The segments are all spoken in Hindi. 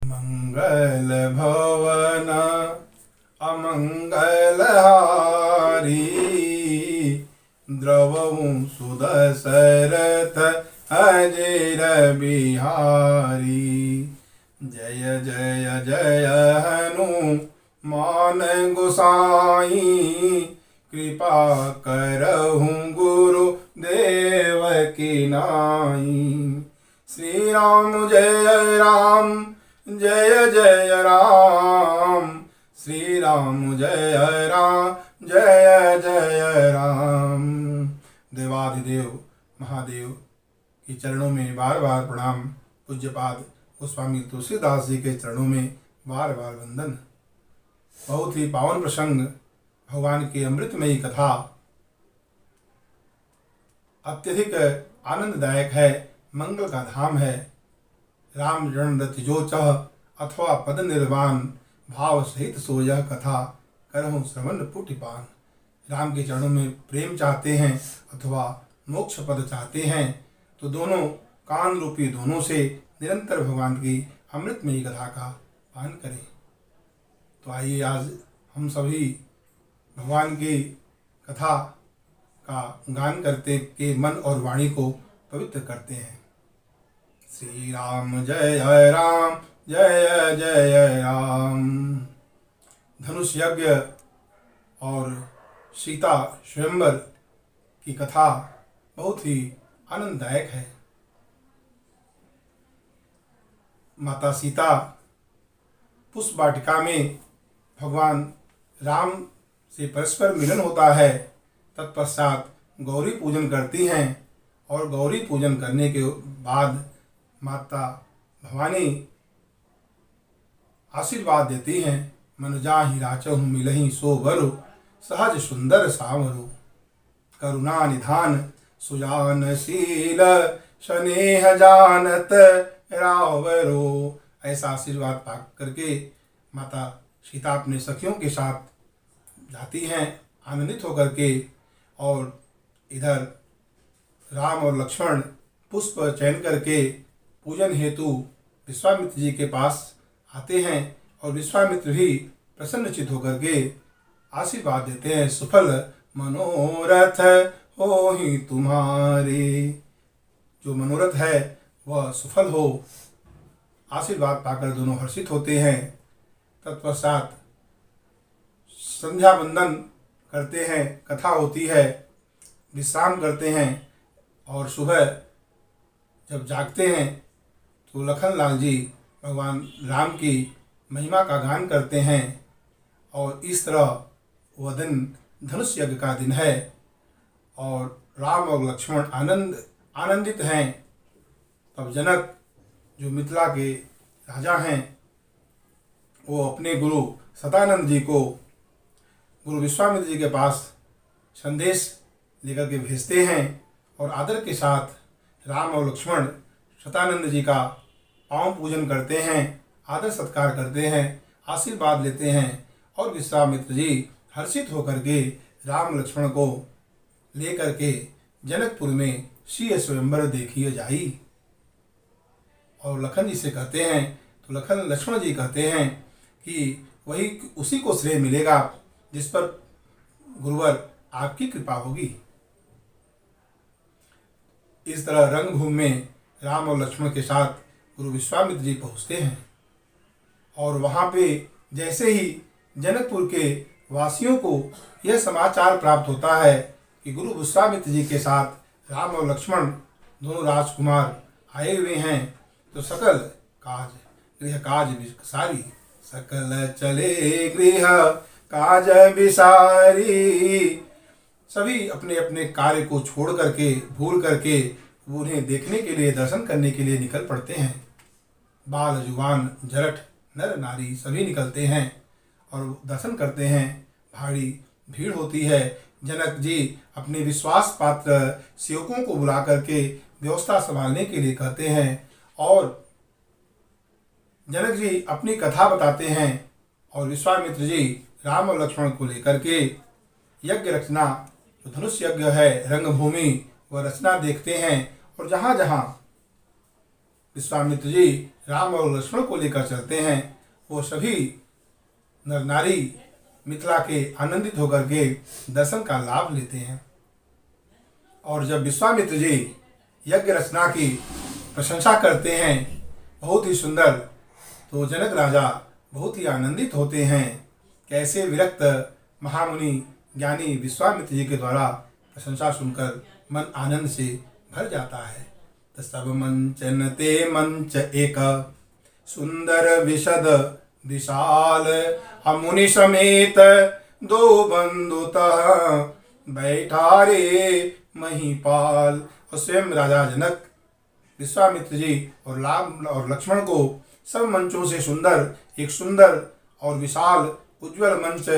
मंगल भवन अमंगल हारी, द्रवहु सुदशरथ अजिर बिहारी। जय जय जय हनुमान गोसाई, कृपा करहु गुरु देव की नाई। श्री राम जय राम जय जय राम, श्री राम जय राम जय जय राम। देवाधिदेव महादेव के चरणों में बार बार प्रणाम। पूज्यपाद गोस्वामी तुलसीदास जी के चरणों में बार बार वंदन। बहुत ही पावन प्रसंग, भगवान की अमृतमयी कथा अत्यधिक आनंददायक है, मंगल का धाम है। राम जन रति जो चह अथवा पद निर्वाण, भाव सहित सो यह कथा करहु श्रवण पुटिपान। राम के चरणों में प्रेम चाहते हैं अथवा मोक्ष पद चाहते हैं तो दोनों कान रूपी दोनों से निरंतर भगवान की अमृतमयी कथा का पान करें। तो आइए आज हम सभी भगवान की कथा का गान करते के मन और वाणी को पवित्र करते हैं। श्री राम जय राम जय जय राम। धनुष यज्ञ और सीता स्वयंवर की कथा बहुत ही आनंददायक है। माता सीता पुष्प वाटिका में भगवान राम से परस्पर मिलन होता है। तत्पश्चात गौरी पूजन करती हैं और गौरी पूजन करने के बाद माता भवानी आशीर्वाद देती हैं। मन जाहि राचहु मिलहि सो बरु, सहज सुंदर सावरु। करुणा निधान सुजानशील, स्नेह जानत रावरो। ऐसा आशीर्वाद पा करके माता सीता अपने सखियों के साथ जाती हैं आनंदित होकर के। और इधर राम और लक्ष्मण पुष्प चयन करके पूजन हेतु विश्वामित्र जी के पास आते हैं और विश्वामित्र भी प्रसन्नचित होकर के आशीर्वाद देते हैं। सुफल मनोरथ हो ही तुम्हारे, जो मनोरथ है वह सफल हो। आशीर्वाद पाकर दोनों हर्षित होते हैं। तत्पश्चात संध्या वंदन करते हैं, कथा होती है, विश्राम करते हैं और सुबह जब जागते हैं तो लखन लाल जी भगवान राम की महिमा का गान करते हैं। और इस तरह वह दिन धनुष यज्ञ का दिन है और राम और लक्ष्मण आनंदित हैं। तब जनक जो मिथिला के राजा हैं वो अपने गुरु सतानंद जी को गुरु विश्वामित्र जी के पास संदेश लेकर के भेजते हैं और आदर के साथ राम और लक्ष्मण सतानंद जी का पांव पूजन करते हैं, आदर सत्कार करते हैं, आशीर्वाद लेते हैं। और विश्वामित्र जी हर्षित होकर के राम लक्ष्मण को लेकर के जनकपुर में सी स्वयंवर देखिए जाई। और लखन जी से कहते हैं तो लक्ष्मण जी कहते हैं कि वही उसी को श्रेय मिलेगा जिस पर गुरुवर आपकी कृपा होगी। इस तरह रंगभूमि में राम और लक्ष्मण के साथ गुरु विश्वामित्र जी पहुँचते हैं और वहाँ पे जैसे ही जनकपुर के वासियों को यह समाचार प्राप्त होता है कि गुरु विश्वामित्र जी के साथ राम और लक्ष्मण दोनों राजकुमार आए हुए हैं तो सकल काज गृह काज विसारी, सकल चले गृह काज विसारी। सभी अपने अपने कार्य को छोड़ करके भूल करके वो उन्हें देखने के लिए दर्शन करने के लिए निकल पड़ते हैं। बाल जुबान जरठ नर नारी सभी निकलते हैं और दर्शन करते हैं। भारी भीड़ होती है। जनक जी अपने विश्वास पात्र सेवकों को बुला करके व्यवस्था संभालने के लिए कहते हैं और जनक जी अपनी कथा बताते हैं और विश्वामित्र जी राम और लक्ष्मण को लेकर के यज्ञ रचना जो धनुष यज्ञ है रंगभूमि वह रचना देखते हैं और जहाँ जहाँ विश्वामित्र जी राम और लक्ष्मण को लेकर चलते हैं, वो सभी नर नारी मिथिला के आनंदित होकर के दर्शन का लाभ लेते हैं। और जब विश्वामित्र जी यज्ञ रचना की प्रशंसा करते हैं बहुत ही सुंदर, तो जनक राजा बहुत ही आनंदित होते हैं। कैसे विरक्त महामुनि ज्ञानी विश्वामित्र जी के द्वारा प्रशंसा सुनकर मन आनंद से भर जाता है। तो सब मंचन ते मंच एक सुंदर विशद विशाल, हम मुनि समेत दो बंधुतः बैठा रे महीपाल। और स्वयं राजा जनक विश्वामित्र जी और राम और लक्ष्मण को सब मंचों से एक सुंदर और विशाल उज्जवल मंच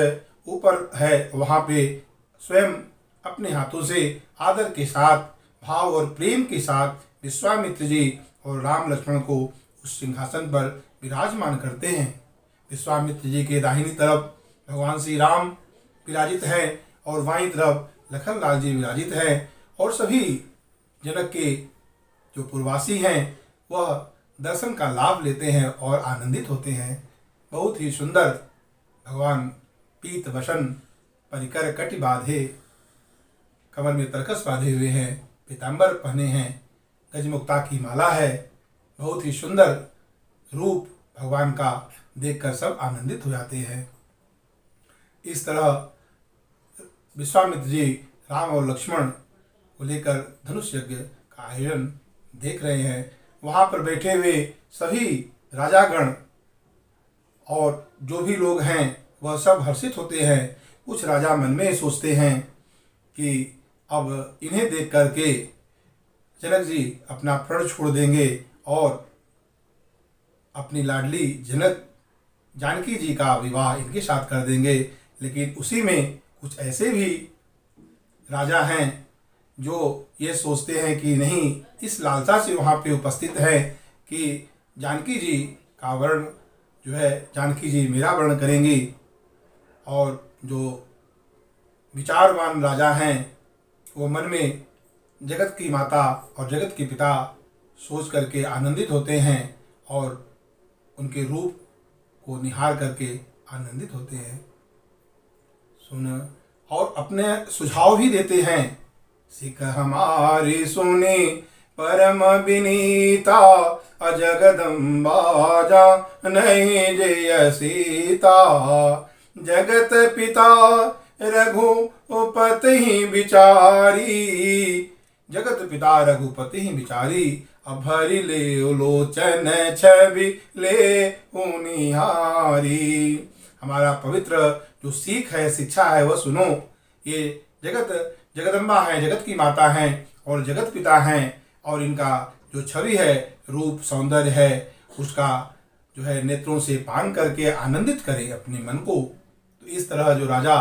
ऊपर है, वहाँ पे स्वयं अपने हाथों से आदर के साथ, भाव और प्रेम के साथ विश्वामित्र जी और राम लक्ष्मण को उस सिंहासन पर विराजमान करते हैं। विश्वामित्र जी के दाहिनी तरफ भगवान श्री राम विराजित हैं और बाईं तरफ लखन लाल जी विराजित हैं, और सभी जनक के जो पूर्ववासी हैं वह दर्शन का लाभ लेते हैं और आनंदित होते हैं। बहुत ही सुंदर भगवान पीत वसन परिकर कटि बांधे, कमर में तरकस बांधे हुए हैं, पीताम्बर पहने हैं, गजमुक्ता की माला है। बहुत ही सुंदर रूप भगवान का देखकर सब आनंदित हो जाते हैं। इस तरह विश्वामित्र जी राम और लक्ष्मण को लेकर धनुष यज्ञ का आयोजन देख रहे हैं। वहाँ पर बैठे हुए सभी राजागण और जो भी लोग हैं वह सब हर्षित होते हैं। कुछ राजा मन में सोचते हैं कि अब इन्हें देख करके जनक जी अपना प्रण छोड़ देंगे और अपनी लाडली जानकी जी का विवाह इनके साथ कर देंगे। लेकिन उसी में कुछ ऐसे भी राजा हैं जो ये सोचते हैं कि नहीं, इस लालसा से वहाँ पे उपस्थित है कि जानकी जी का वर्ण जो है जानकी जी मेरा वर्ण करेंगी। और जो विचारवान राजा हैं वो मन में जगत की माता और जगत के पिता सोच करके आनंदित होते हैं और उनके रूप को निहार करके आनंदित होते हैं। और अपने सुझाव भी देते हैं। सिख हमारी सुने परम विनीता, अजगदम्बा नहीं जय सीता। जगत पिता रघुपति विचारी, जगत पिता रघुपति विचारी। अब भरी ले लोचन छवि ले उनिहारी। हमारा पवित्र जो सीख है, शिक्षा है, वह सुनो। ये जगदम्बा है, जगत की माता हैं और जगत पिता हैं, और इनका जो छवि है, रूप सौंदर्य है, उसका जो है नेत्रों से पान करके आनंदित करे अपने मन को। तो इस तरह जो राजा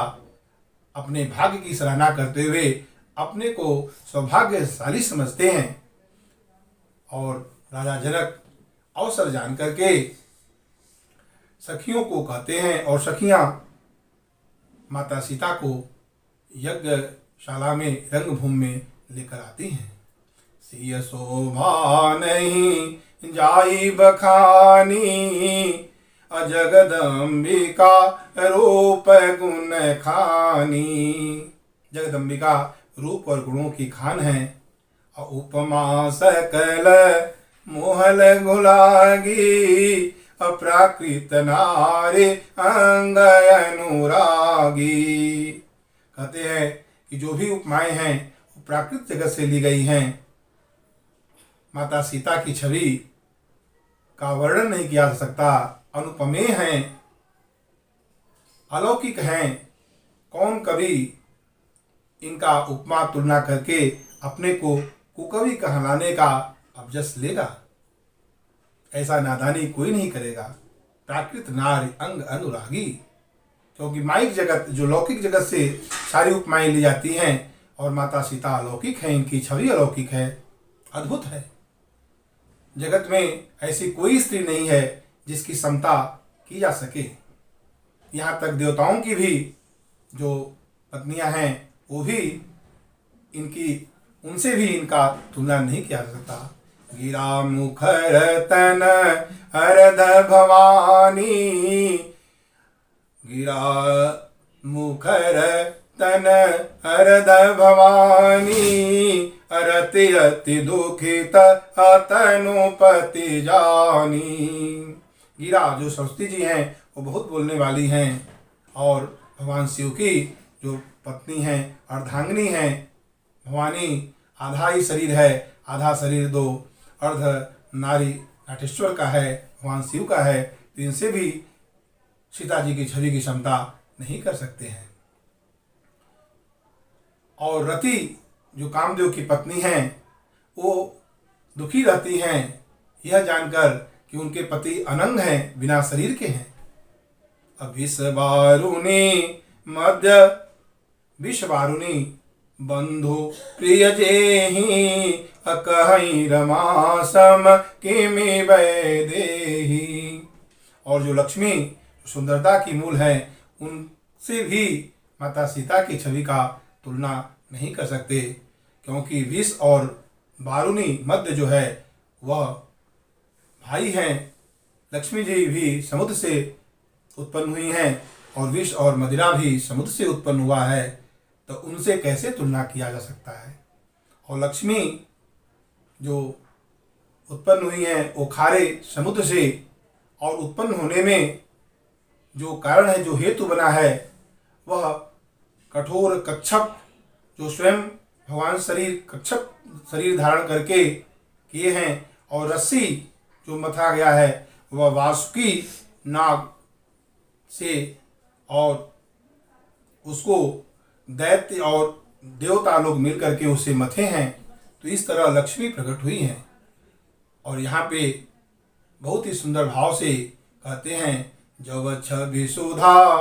अपने भाग्य की सराहना करते हुए अपने को सौभाग्यशाली समझते हैं, और राजा जनक अवसर जान करके सखियों को कहते हैं, और सखियां माता सीता को यज्ञशाला में रंगभूमि में लेकर आती हैं। सिय शोभा नहीं जाई बखानी, अजगदम्बिका रूप गुण खानी। जगदम्बिका रूप और गुणों की खान है। उपमा सकल मोहल गुलागी, अप्राकृत नारी अंग अनुरागी। कहते हैं कि जो भी उपमाएं हैं वो प्राकृत जगत से ली गई हैं। माता सीता की छवि का वर्णन नहीं किया जा सकता, अनुपमेय हैं, अलौकिक हैं। कौन कवि इनका उपमा तुलना करके अपने को कुकवि कहलाने का अवजस लेगा? ऐसा नादानी कोई नहीं करेगा। प्राकृत नारी अंग अनुरागी, क्योंकि माइक जगत जो लौकिक जगत से सारी उपमाएं ली जाती हैं, और माता सीता अलौकिक है, इनकी छवि अलौकिक है, अद्भुत है। जगत में ऐसी कोई स्त्री नहीं है जिसकी समता की जा सके। यहाँ तक देवताओं की भी जो पत्नियां हैं वो भी उनसे भी इनका तुलना नहीं किया जा सकता। गिरा मुखर तन अरध भवानी, गिरा मुखर तन अरध भवानी, अरति अति दुखित तनुपति जानी। गिरा जो सरस्वती जी हैं वो बहुत बोलने वाली हैं और भगवान शिव की जो पत्नी हैं अर्धांगिनी हैं। भवानी आधा ही शरीर है, आधा शरीर दो अर्ध नारी नटेश्वर का है, भगवान शिव का है, तो इनसे भी सीता जी की छवि की क्षमता नहीं कर सकते हैं। और रति जो कामदेव की पत्नी हैं वो दुखी रहती हैं यह जानकर कि उनके पति अनंग हैं, बिना शरीर के हैं। अब विषवारुणी मध्य विषवारुणी बंधु प्रिय जेहि, अकहि रमा सम किमि वैदेही। और जो लक्ष्मी सुंदरता की मूल है उनसे भी माता सीता की छवि का तुलना नहीं कर सकते, क्योंकि विष और वारुणी मध्य जो है वह भाई हैं। लक्ष्मी जी भी समुद्र से उत्पन्न हुई हैं और विष और मदिरा भी समुद्र से उत्पन्न हुआ है, तो उनसे कैसे तुलना किया जा सकता है। और लक्ष्मी जो उत्पन्न हुई हैं वो खारे समुद्र से, और उत्पन्न होने में जो कारण है, जो हेतु बना है, वह कठोर कच्छप जो स्वयं भगवान कच्छप शरीर धारण करके किए हैं, और रस्सी जो मथा गया है वह वासुकी नाग से, और उसको दैत्य और देवता लोग मिल करके उसे मथे हैं। तो इस तरह लक्ष्मी प्रकट हुई हैं। और यहाँ पे बहुत ही सुंदर भाव से कहते हैं, जब छवि सुधा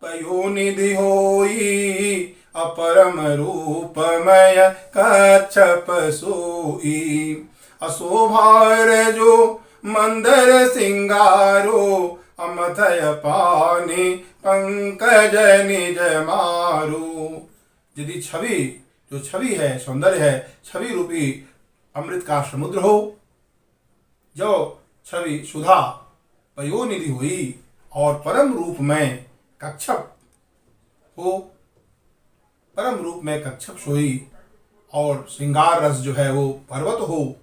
पयोनिधि होई, अपरम रूपमय कच्छप सोई, अशोभार जो मंदर सिंगारो, अमथय पानी पंकज निज मारू। यदि छवि जो छवि है, सौंदर्य है, छवि रूपी अमृत का समुद्र हो, जो छवि सुधा पयोनिधि हुई और परम रूप में कच्छप हो, परम रूप में कच्छप सोई, और श्रृंगार रस जो है वो पर्वत हो,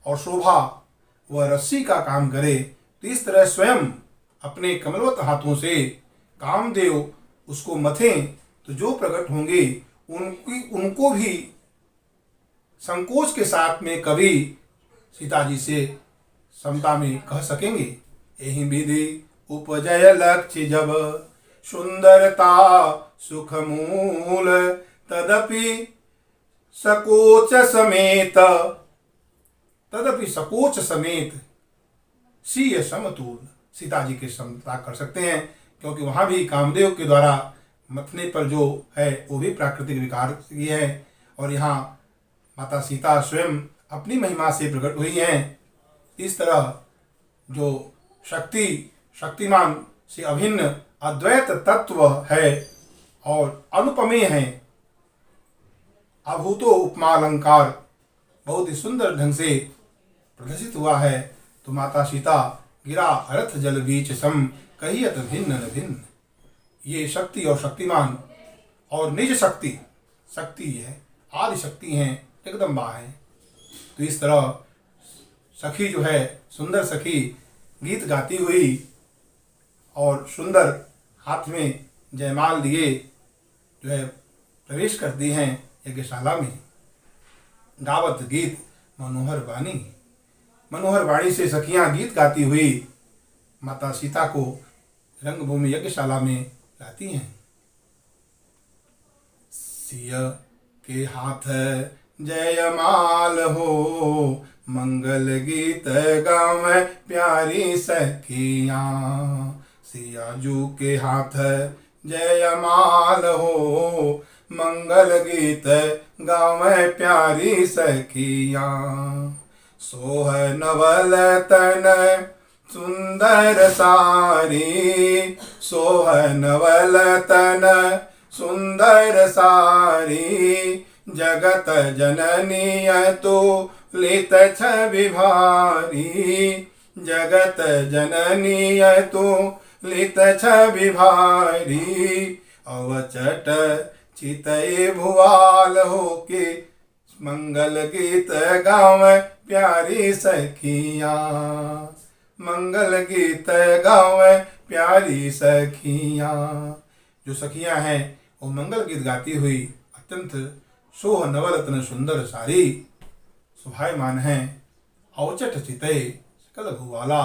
और शोभा वह रस्सी का काम करे, तो इस तरह स्वयं अपने कमलवत हाथों से कामदेव उसको मथें, तो जो प्रकट होंगे उनको भी संकोच के साथ में कभी सीता जी से समता में कह सकेंगे। यही विधि उपजय लक्ष्य जब, सुंदरता सुख मूल, तदपि सकोच समेत, तदपि सकोच समेत सीय समतूल। सीता जी के समता कर सकते हैं, क्योंकि वहाँ भी कामदेव के द्वारा मथने पर जो है वो भी प्राकृतिक विकार ये है, और यहाँ माता सीता स्वयं अपनी महिमा से प्रकट हुई हैं। इस तरह जो शक्तिमान से अभिन्न अद्वैत तत्व है और अनुपमेय है, अभूतो उपमा अलंकार बहुत ही सुंदर ढंग से प्रदर्शित हुआ है। तो माता सीता गिरा अर्थ जल बीच सम, कहियत भिन्न न भिन्न। ये शक्ति और शक्तिमान और निज शक्ति है, आदि शक्ति हैं, जगदम्बा है। तो इस तरह सखी जो है, सुंदर सखी गीत गाती हुई और सुंदर हाथ में जयमाल दिए जो है प्रवेश करती हैं यज्ञशाला में। गावत गीत मनोहर वाणी, मनोहर वाणी से सखियां गीत गाती हुई माता सीता को रंगभूमि यज्ञशाला में लाती हैं। सिया के हाथ जयमाल हो, मंगल गीत गावे प्यारी सखियां। सियाजू के हाथ जयमाल हो, मंगल गीत गावे प्यारी सखियां। सोह नवल तन सुंदर सारी, सोह नवल तन सुंदर सारी। जगत जननी तो लित छवि भारी, जगत जननी तू लित छवि भारी, अवचट चितई भुआल होके मंगल गीत गावे प्यारी सखिया, मंगल गीत गावे प्यारी सखिया। जो सखियां हैं वो मंगल गीत गाती हुई अत्यंत शोह नवरत्न सुंदर सारी शोभायमान हैं। अवचट चितय सकल भुवाला,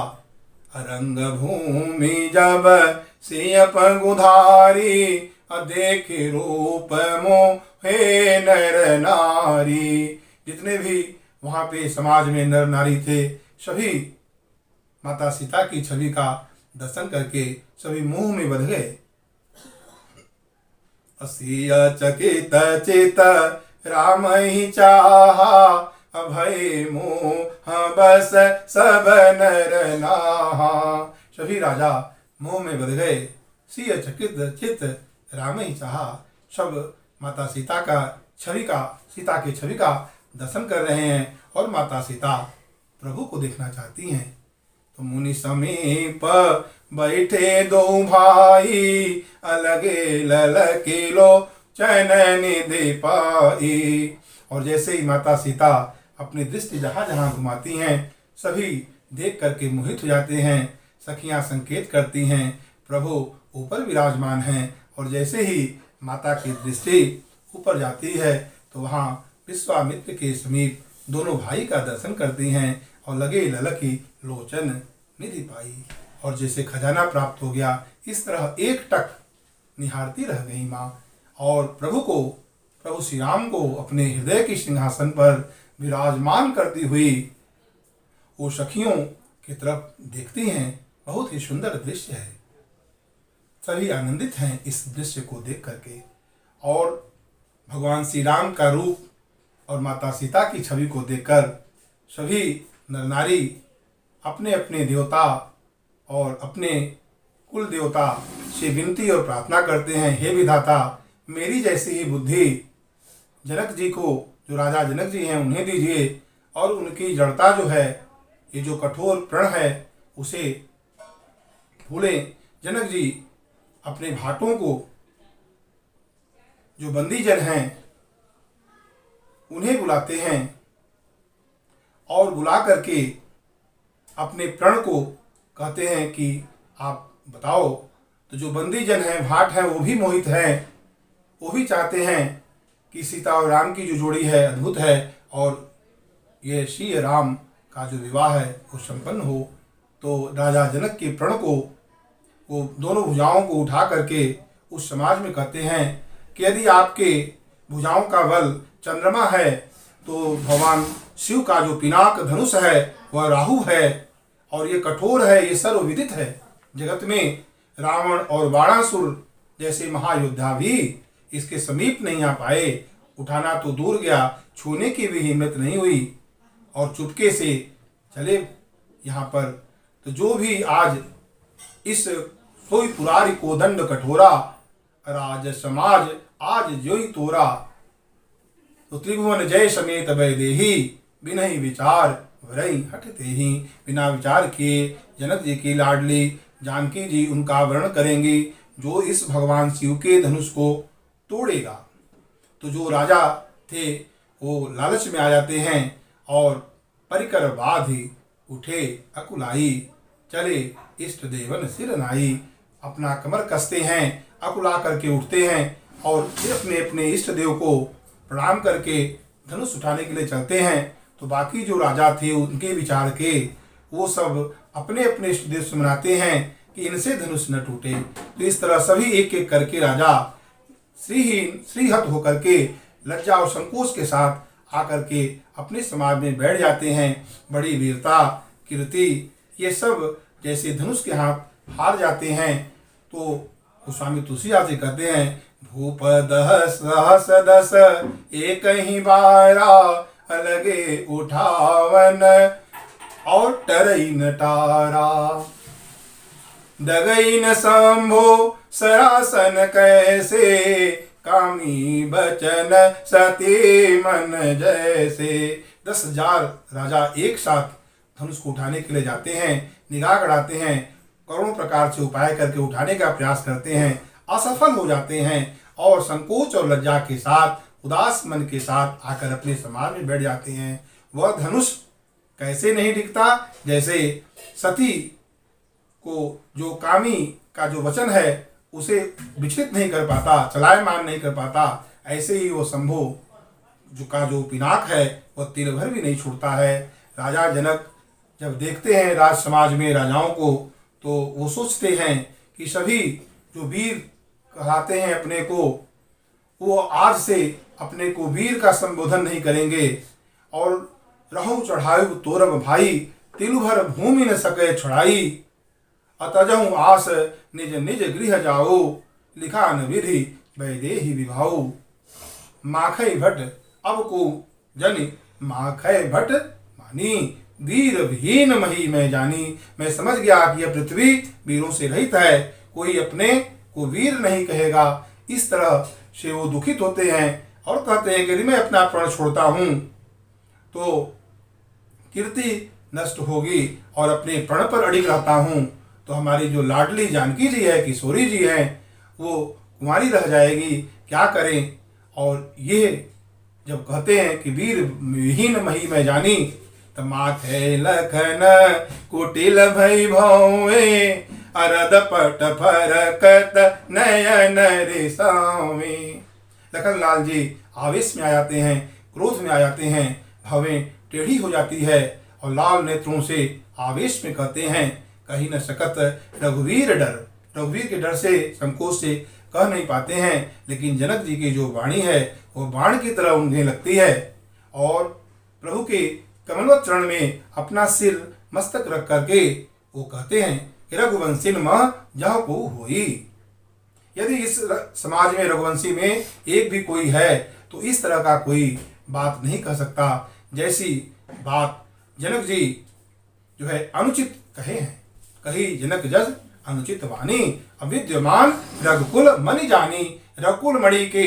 रंग भूमि जब सिय पगुधारी, देख रूप मोहे नर नारी। जितने भी वहां पे समाज में नर नारी थे सभी माता सीता की छवि का दर्शन करके सभी मोह में बंध गए। असिय चकित चित राम ही चाहा, अभय मोह बस सब नर नाहा। सभी राजा मोह में बंध गए। सिय चकित चित राम ही चाहा, सब माता सीता के छवि का दर्शन कर रहे हैं और माता सीता प्रभु को देखना चाहती हैं। तो मुनि समीप बैठे दो भाई, अलगे ललके लो चैन निधि पाई। और जैसे ही माता सीता अपनी दृष्टि जहाँ जहाँ घुमाती हैं सभी देख करके मोहित हो जाते हैं। सखियाँ संकेत करती हैं प्रभु ऊपर विराजमान हैं। और जैसे ही माता की दृष्टि ऊपर जाती है तो वहाँ विश्वामित्र के समीप दोनों भाई का दर्शन करती हैं और लगे ललकी लोचन निधि पाई। और जैसे खजाना प्राप्त हो गया इस तरह एक टक निहारती रह गई माँ। और प्रभु श्री राम को अपने हृदय के सिंहासन पर विराजमान करती हुई वो सखियों की तरफ देखती हैं। बहुत ही सुंदर दृश्य है। सभी आनंदित हैं इस दृश्य को देख करके। और भगवान श्री राम का रूप और माता सीता की छवि को देखकर सभी नर नारी अपने अपने देवता और अपने कुल देवता से विनती और प्रार्थना करते हैं, हे विधाता मेरी जैसी ही बुद्धि जनक जी को, जो राजा जनक जी हैं उन्हें दीजिए। और उनकी जड़ता जो है, ये जो कठोर प्रण है उसे भूलें। जनक जी अपने भाटों को, जो बंदीजन हैं उन्हें बुलाते हैं और बुला करके अपने प्रण को कहते हैं कि आप बताओ। तो जो बंदीजन हैं, भाट हैं, वो भी मोहित हैं। वो भी चाहते हैं कि सीता और राम की जो जोड़ी है अद्भुत है और ये श्री राम का जो विवाह है वो संपन्न हो। तो राजा जनक के प्रण को वो दोनों भुजाओं को उठा करके उस समाज में कहते हैं कि यदि आपके भुजाओं का बल चंद्रमा है तो भगवान शिव का जो पिनाक धनुष है वह राहु है और ये कठोर है, ये सर्वविदित है। जगत में रावण और बाणासुर जैसे महायोद्धा भी इसके समीप नहीं आ पाए। उठाना तो दूर गया, छूने की भी हिम्मत नहीं हुई और चुपके से चले यहाँ पर। तो जो भी आज इस सोई पुरारी कोदंड कठोरा, राज समाज आज जोई तोरा। तो त्रिभुवन जय समेत वैदेही, बिना ही विचार वरई हटते ही। बिना विचार किए जनक जी की लाडली जानकी जी उनका वर्ण करेंगी जो इस भगवान शिव के धनुष को तोड़ेगा। तो जो राजा थे वो लालच में आ जाते हैं और परिकर बाधि उठे अकुलाई, चले इष्ट देवन सिर नाई। अपना कमर कसते हैं, अकुला करके उठते हैं और फिर अपने अपने इष्ट देव को प्रणाम करके धनुष उठाने के लिए चलते हैं। तो बाकी जो राजा थे उनके विचार के वो सब अपने अपने इष्ट देव से मनाते हैं कि इनसे धनुष न टूटे। तो इस तरह सभी एक एक करके राजा श्रीहत होकर के लज्जा और संकोच के साथ आकर के अपने समाज में बैठ जाते हैं। बड़ी वीरता कीर्ति ये सब जैसे धनुष के हाथ हार जाते हैं। तो गोस्वामी तुलसीदास जी कहते हैं, भूपद सहस दस एक ही बारा, अलगे उठावन और टरई न टारा। डगई न शंभो सरासन कैसे, कामी बचन सती मन जैसे। 10,000 राजा एक साथ धनुष को उठाने के लिए जाते हैं, निगाह गड़ाते हैं, करोड़ों प्रकार से उपाय करके उठाने का प्रयास करते हैं, असफल हो जाते हैं और संकोच और लज्जा के साथ, उदास मन के साथ आकर अपने समाज में बैठ जाते हैं। वह धनुष कैसे नहीं दिखता? जैसे सती को जो कामी का जो वचन है उसे विचलित नहीं कर पाता, चलायमान नहीं कर पाता, ऐसे ही वो शंभु जो पिनाक है वह तिल भर भी नहीं छूटता है। राजा जनक जब देखते हैं राज समाज में राजाओं को, तो वो सोचते हैं कि सभी जो वीर कहलाते हैं अपने को, वो आज से अपने को वीर का संबोधन नहीं करेंगे। और रहु चढ़ायु तोरब भाई, तिल भर भूमि न सके छुड़ाई, अतजहु आस निज निज गृह जाओ, लिखा न विधि वैदेही विभाऊ। माखई भट्ट अब को जनि माखय भट्ट मानी, वीर विहीन मही मैं जानी। मैं समझ गया कि यह पृथ्वी वीरों से रहित है, कोई अपने को वीर नहीं कहेगा। इस तरह से वो दुखित होते हैं और कहते हैं कि यदि मैं अपना प्राण छोड़ता हूँ तो कीर्ति नष्ट होगी और अपने प्रण पर अड़िग रहता हूँ तो हमारी जो लाडली जानकी जी है, किशोरी जी हैं, वो कुंवारी रह जाएगी, क्या करें। और ये जब कहते हैं कि वीर विहीन मही मैं जानी, तब माथे लखन कुटिल भई भौवे, अरद पट फरकत नयन रिसावे। लखन लाल जी आवेश में आ जाते हैं, क्रोध में आ जाते हैं, भवें टेढ़ी हो जाती है और लाल नेत्रों से आवेश में कहते हैं, कहीं न सकत रघुवीर डर। रघुवीर के डर से, संकोच से कह नहीं पाते हैं, लेकिन जनक जी की जो वाणी है वो बाण की तरह उन्हें लगती है और प्रभु के कमलवत चरण में अपना सिर मस्तक रख करके वो कहते हैं कि रघुवंशी मह जह को होई। यदि इस समाज में रघुवंशी में एक भी कोई है तो इस तरह का कोई बात नहीं कह सकता, जैसी बात जनक जी जो है अनुचित कहे हैं। कही जनक जस अनुचित वाणी, अविद्यमान रघुकुल मणि जानी। रघुकुल मणि के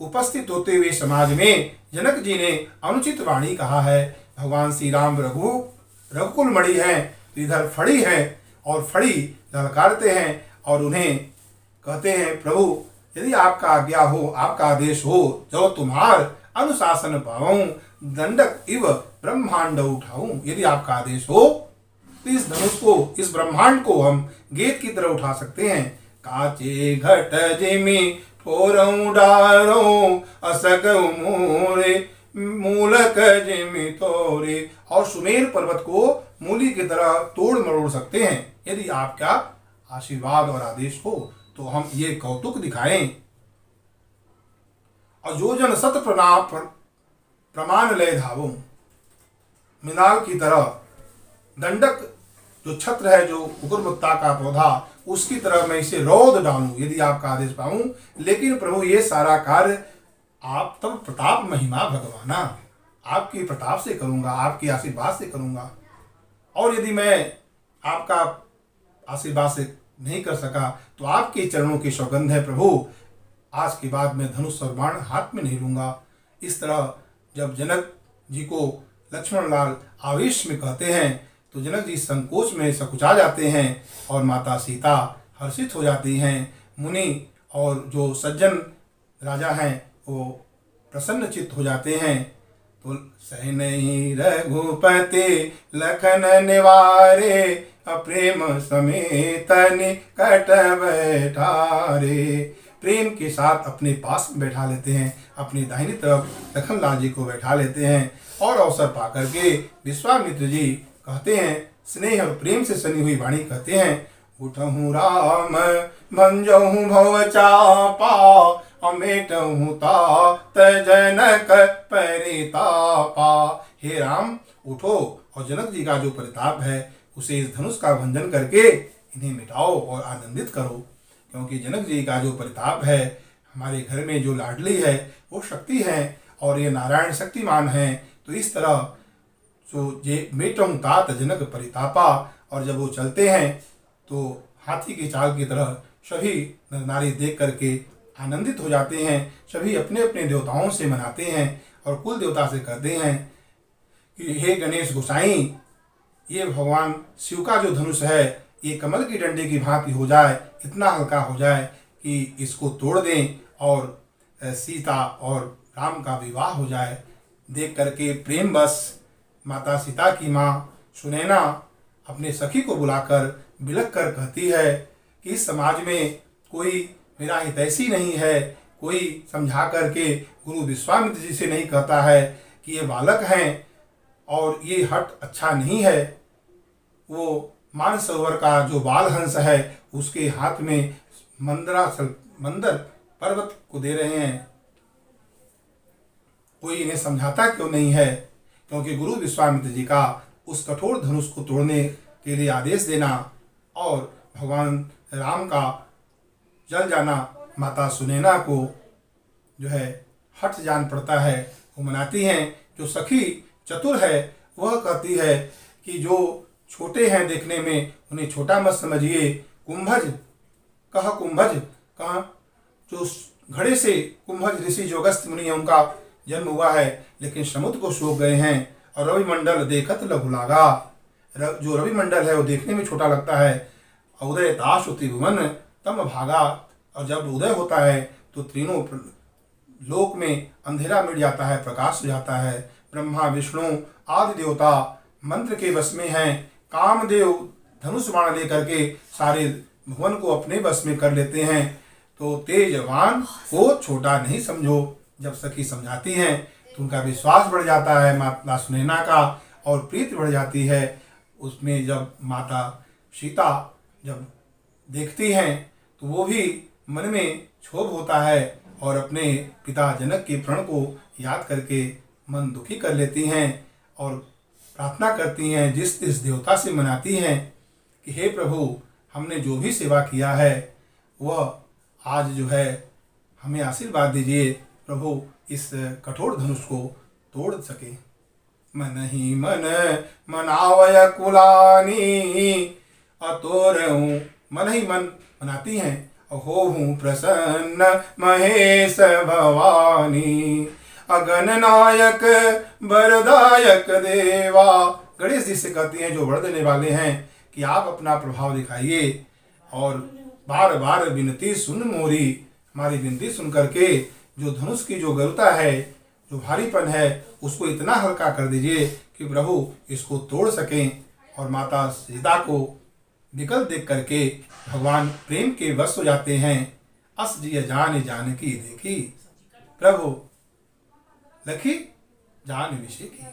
उपस्थित होते हुए समाज में जनक जी ने अनुचित वाणी कहा है। भगवान श्री राम रघुकुल मणि हैं, तो इधर फड़ी है और फड़ी ललकारते हैं और उन्हें कहते हैं, प्रभु यदि आपका आज्ञा हो, आपका आदेश हो, जो तुम्हार अनुशासन पाऊं, दंडक इव ब्रह्मांड उठाऊं। यदि आपका आदेश हो तो इस धनुष को, इस ब्रह्मांड को हम गेंद की तरह उठा सकते हैं। काचे घट जिमी फोरऊ डारो, असक मोरे मूलक जिमी तोरे। और सुमेर पर्वत को मूली की तरह तोड़ मरोड़ सकते हैं। यदि आपका आशीर्वाद और आदेश हो तो हम ये कौतुक दिखाएं। और जो जन सत प्रमाण लय धावो, मिनाल की तरह दंडक जो छत्र है, जो उग्रमुक्ता का पौधा, उसकी तरह मैं इसे रौद डालूं यदि आपका आदेश पाऊं। लेकिन प्रभु ये सारा कार्य आप तब प्रताप महिमा भगवाना, आपके प्रताप से करूंगा, आपके आशीर्वाद से करूंगा। और यदि मैं आपका आशीर्वाद से नहीं कर सका तो आपके चरणों की सौगंध है प्रभु, आज के बाद मैं धनुष और बाण हाथ में नहीं लूंगा। इस तरह जब जनक जी को लक्ष्मण लाल आवेश में कहते हैं तो जनक जी संकोच में सकुचा जाते हैं और माता सीता हर्षित हो जाती हैं। मुनि और जो सज्जन राजा हैं वो प्रसन्न चित्त हो जाते हैं। तो सहनहि रघुपति लखन निवारे, अप्रेम समेत निकट बैठारे। प्रेम के साथ अपने पास में बैठा लेते हैं, अपनी दाहिनी तरफ लखन लाल जी को बैठा लेते हैं। और अवसर पा करके विश्वामित्र जी कहते हैं, स्नेह और प्रेम से सनी हुई वाणी कहते हैं, उठहु राम भंजहु भव चापा, अमेटहु तात जनक परितापा। हे राम उठो और जनक जी का जो परिताप है उसे इस धनुष का भंजन करके इन्हें मिटाओ और आनंदित करो। क्योंकि जनक जी का जो परिताप है, हमारे घर में जो लाडली है वो शक्ति है और ये नारायण शक्तिमान है। तो इस तरह जो जे मेटहु तात जनक परितापा, और जब वो चलते हैं तो हाथी की चाल की तरह सभी नर नारी देख करके आनंदित हो जाते हैं। सभी अपने अपने देवताओं से मनाते हैं और कुल देवता से कहते हैं कि हे गणेश गोसाई, ये भगवान शिव का जो धनुष है ये कमल की डंडे की भांति हो जाए, इतना हल्का हो जाए कि इसको तोड़ दें और सीता और राम का विवाह हो जाए। देख करके प्रेम बस माता सीता की माँ सुनैना अपने सखी को बुलाकर बिलख कर कहती है कि इस समाज में कोई मेरा हितैषी नहीं है, कोई समझा करके गुरु विश्वामित्र जी से नहीं कहता है कि ये बालक हैं और ये हट अच्छा नहीं है। वो मानसरोवर का जो बालहंस है उसके हाथ में मंदर पर्वत को दे रहे हैं, कोई इन्हें समझाता क्यों नहीं है? क्योंकि गुरु विश्वामित्र जी का उस कठोर धनुष को तोड़ने के लिए आदेश देना और भगवान राम का जल जाना माता सुनैना को जो है हट जान पड़ता है। वो मनाती हैं। जो सखी चतुर है वह कहती है कि जो छोटे हैं देखने में उन्हें छोटा मत समझिए। कुंभज कहाँ जो घड़े से कुंभज ऋषि जो अगस्त्य मुनि है उनका जन्म हुआ है, लेकिन समुद्र को सूख गए हैं। और रविमंडल देखत लघु लागा, जो रविमंडल है वो देखने में छोटा लगता है। उदय ताश त्रिभुवन तम भागा, और जब उदय होता है तो तीनों लोक में अंधेरा मिट जाता है, प्रकाश हो जाता है। ब्रह्मा विष्णु आदि देवता मंत्र के वश में हैं। कामदेव धनुष बाण लेकर के सारे भुवन को अपने वश में कर लेते हैं। तो तेजवान को छोटा नहीं समझो। जब सखी समझाती हैं तो उनका विश्वास बढ़ जाता है माता सुनैना का, और प्रीति बढ़ जाती है उसमें। जब माता सीता जब देखती हैं तो वो भी मन में क्षोभ होता है और अपने पिता जनक के प्रण को याद करके मन दुखी कर लेती हैं और प्रार्थना करती हैं, जिस देवता से मनाती हैं कि हे प्रभु, हमने जो भी सेवा किया है वह आज जो है हमें आशीर्वाद दीजिए, प्रभु इस कठोर धनुष को तोड़ सके। मन ही मन मनावय कुलानी, अतोरहूँ मन ही मन मनाती हैं। होहूँ प्रसन्न महेश भवानी, अगणनायक वरदायक देवा। गणेश जी से कहती हैं जो वर देने वाले हैं कि आप अपना प्रभाव दिखाइए और बार बार विनती सुन मोरी, हमारी विनती सुन करके जो धनुष की जो गरुता है, जो भारीपन है, उसको इतना हल्का कर दीजिए कि प्रभु इसको तोड़ सकें। और माता सीता को विकल देख करके भगवान प्रेम के वश हो जाते हैं। अस जिय जानकी देखी, प्रभु लखी जान विषय की।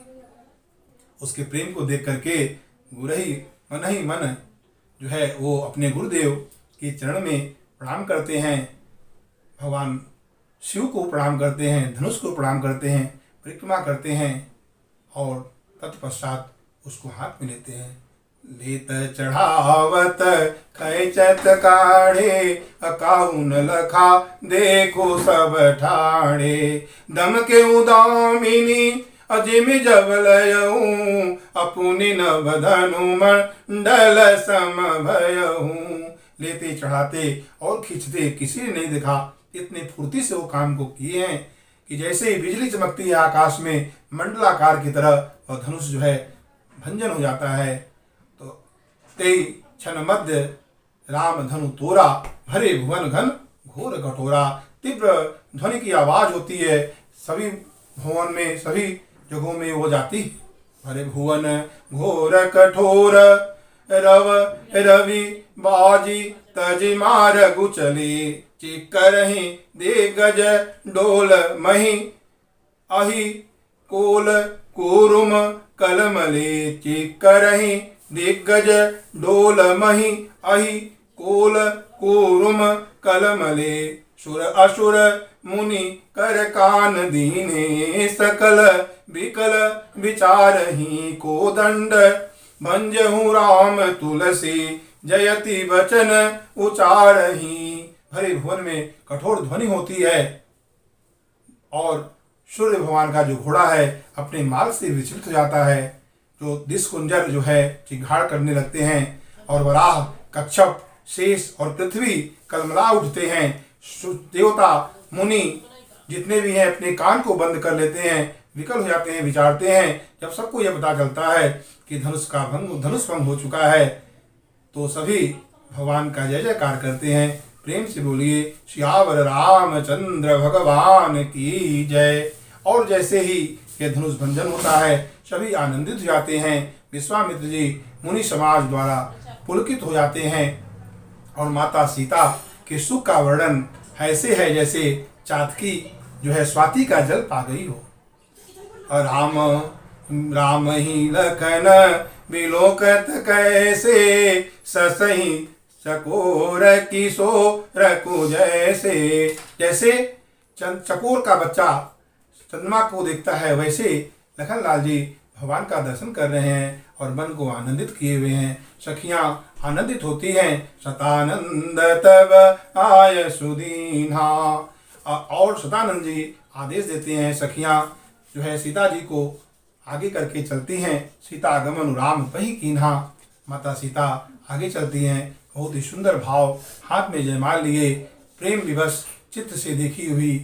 उसके प्रेम को देख करके मन ही मन जो है वो अपने गुरुदेव के चरण में प्रणाम करते हैं, भगवान शिव को प्रणाम करते हैं, धनुष को प्रणाम करते हैं, परिक्रमा करते हैं और तत्पश्चात उसको हाथ में लेते हैं। लेत चढ़ावत खैचत काढ़े, अकाउन लखा देखो सब ठाणे। दम के उदामिनी अजिम जब लयऊँ, अपुनि नभ धनु मंडल सम भयऊँ। लेते चढ़ाते और खींचते किसी ने नहीं देखा, इतने फुर्ती से वो काम को किए हैं कि जैसे ही बिजली चमकती है आकाश में मंडलाकार की तरह और धनुष जो है भंजन हो जाता है। तो तेई क्षण मध्य राम धनु तोरा, भरे भुवन घन घोर कठोरा। तीव्र ध्वनि की आवाज होती है, सभी भुवन में सभी जगहों में वो जाती है। भरे भुवन घोर कठोर, रव रवि बाजी तज मार गुचली। चिकरहि दिग्गज डोल मही, अहि कोल कुरुम कलमले। चिकरहि दिग्गज डोल मही, अहि कोल कुरुम कलमले। सुर असुर मुनि कर कान दीने, सकल विकल विचारहि को दंड। भंजहु राम तुलसी, जयति वचन उचारहि। भरे भुवन में कठोर ध्वनि होती है और सूर्य भगवान का जो घोड़ा है अपने मार्ग से विचलित हो जाता है। जो दिशकुंजर जो है चिघाड़ करने लगते हैं और वराह, कच्छप, शेष और पृथ्वी कलमला उठते हैं। देवता मुनि जितने भी हैं अपने कान को बंद कर लेते हैं, विकल हो जाते हैं, विचारते हैं। जब सबको यह पता चलता है कि धनुष भंग हो चुका है, तो सभी भगवान का जय जयकार करते हैं। प्रेम से बोलिए सियावर रामचंद्र भगवान की जय। और जैसे ही यह धनुष भंजन होता है, सभी आनंदित हो जाते हैं। विश्वामित्र जी मुनि समाज द्वारा पुलकित हो जाते हैं और माता सीता के सुख का वर्णन ऐसे है जैसे चातकी जो है स्वाति का जल पा गई हो। और राम ही लखन बिलोकत कैसे, ससही चकोर किशोर को जैसे। जैसे चकोर का बच्चा चंद्रमा को देखता है, वैसे लखनलाल जी भगवान का दर्शन कर रहे हैं और मन को आनंदित किए हुए हैं। सखियां आनंदित होती हैं। शतानंद तब आय सुदीन्हा। और शतानंद जी आदेश देते हैं, सखियां जो है सीता जी को आगे करके चलती हैं। सीता आगमन राम पही कीन्हा। माता सीता आगे चलती हैं। बहुत ही सुंदर भाव, हाथ में जयमाल लिए, प्रेम विवश चित्त से देखी हुई,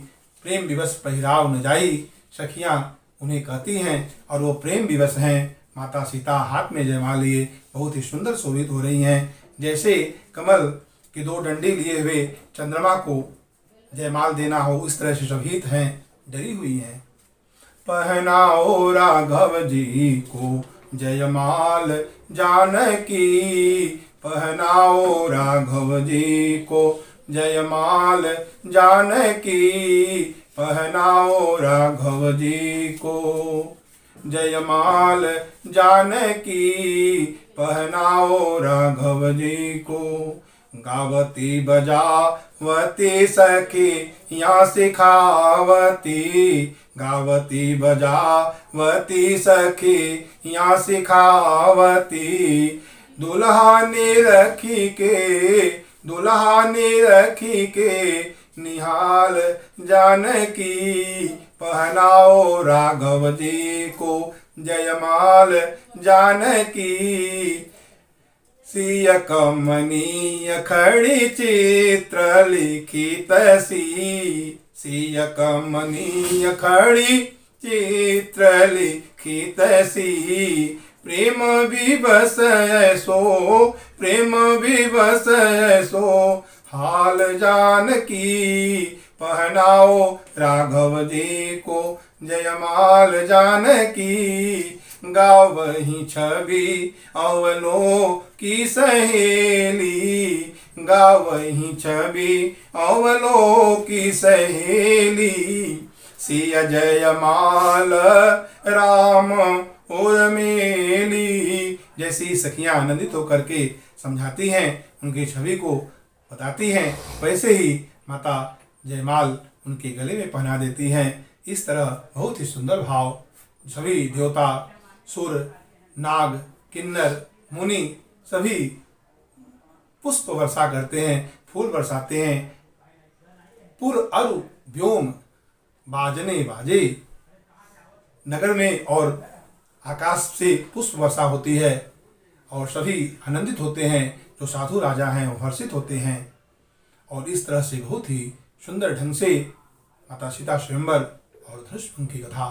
प्रेम विवश पहिराव न जाई, सखियां उन्हें कहती हैं और वो प्रेम विवश हैं। माता सीता हाथ में जयमाल लिए बहुत ही सुंदर शोभित हो रही हैं, जैसे कमल के दो डंडे लिए हुए चंद्रमा को जयमाल देना हो, इस तरह से शोभित हैं, डरी हुई हैं। पहनाओ राघव जी को जयमाल जानकी, पहनाओ राघव जी को जयमाल जानकी, पहनाओ राघव जी को जयमाल जानकी, पहनाओ राघव जी को। गावती बजावती सखी यहाँ सिखावती, गावती बजावती सखी यहाँ सिखावती। दुल्हा ने रखी के निहाल जानकी, पहनाओ राघव जी को जयमाल जानकी। सिय कमनीय खड़ी चित्र लिखित सी, सिय कमनीय खड़ी चित्र लिखित सी। प्रेम विवश ऐसो, प्रेम विवश ऐसो हाल जानकी, पहनाओ राघव जी को जयमाल जानकी। गावही छवि अवलो की सहेली, गावही छवि अवलो की सहेली। सिय जयमाल राम उर्मिली। जैसी सखियां आनंदित होकर के समझाती हैं, उनकी छवि को बताती हैं, वैसे ही माता जयमाल उनके गले में पहना देती हैं। इस तरह बहुत ही सुंदर भाव, सभी देवता, सुर, नाग, किन्नर, मुनि सभी पुष्प वर्षा करते हैं, फूल बरसाते हैं। पुर अरु व्योम बाजने बाजे। नगर में और आकाश से पुष्प वर्षा होती है और सभी आनंदित होते हैं। जो साधु राजा हैं वो हर्षित होते हैं। और इस तरह से बहुत ही सुंदर ढंग से माता सीता स्वयंवर और धनुष भंग की कथा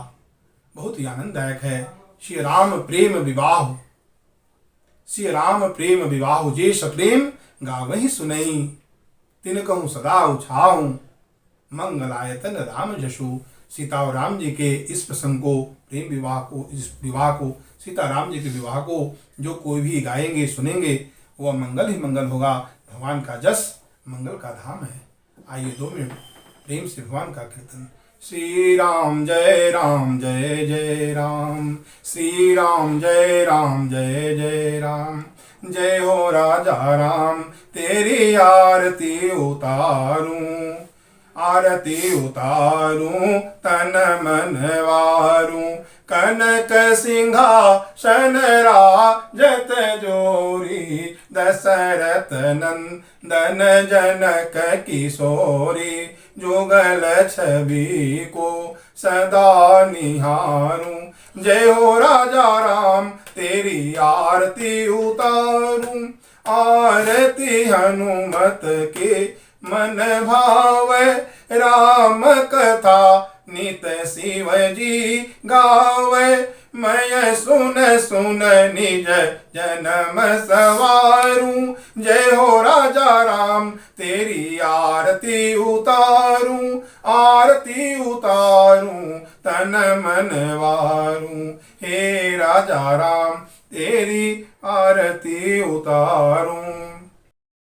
बहुत ही आनंददायक है। श्री राम प्रेम विवाह, श्री राम प्रेम विवाह, जे सप्रेम गावहि सुनई, तिन कहूँ सदा उछाऊं, मंगलायतन राम जशु। सीता और राम जी के इस प्रसंग को, प्रेम विवाह को, इस विवाह को, सीता राम जी के विवाह को जो कोई भी गाएंगे, सुनेंगे, वह मंगल ही मंगल होगा। भगवान का जस मंगल का धाम है। आइए 2 मिनट प्रेम से भगवान का कीर्तन। श्री राम जय राम जय जय राम, श्री राम जय राम जय जय राम। जय हो राजा राम तेरी आरती उतारूं, आरती उतारूं तन मन वारूं। कनक सिंहासन राजत जोरी, दशरथ नंदन जनक किशोरी। जुगल छवि को सदा निहारूं, जय हो राजा राम तेरी आरती उतारूं। आरती हनुमत के मन भावे, राम कथा नित शिव जी गावे, मैं सुन सुन निज जन्म सवारूं। जय हो राजा राम तेरी आरती उतारूं, आरती उतारूं तन मन वारूं। हे राजा राम तेरी आरती उतारूं।